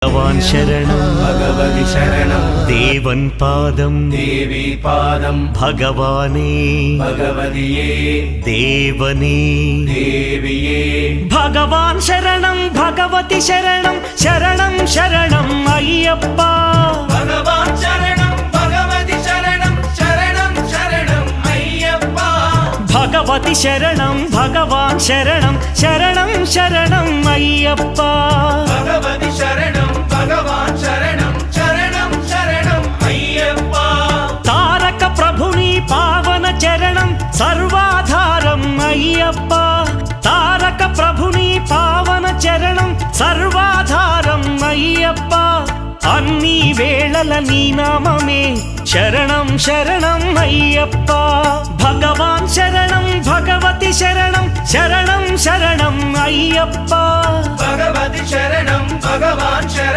भगवान् शरणं भगवति शरणं देवन् पादं देवी पादं भगवाने भगवदिये देवने देविये भगवान् शरणं भगवति शरणं शरणं शरणं अय्यप्पा भगवान् शरणं भगवति शरणं शरणं शरणं अय्यप्पा भगवति शरणं भगवान् शरणं शरणं शरणं अय्यप्पा भगवति शरणं भगवान् शरणं शरणं शरणं अय्यप्पा तारक प्रभुनि पावन चरणं सर्वाधारं अय्यप्पा तारक प्रभुनि पावन चरणं सर्वाधारं अय्यप्पा अन्नी वेळल नी नाममे शरणं शरणं अय्यप्पा भगवान् शरणं भगवति शरणं शरणं शरणं अय्यप्पा भगवति शरणं भगवान् शरणं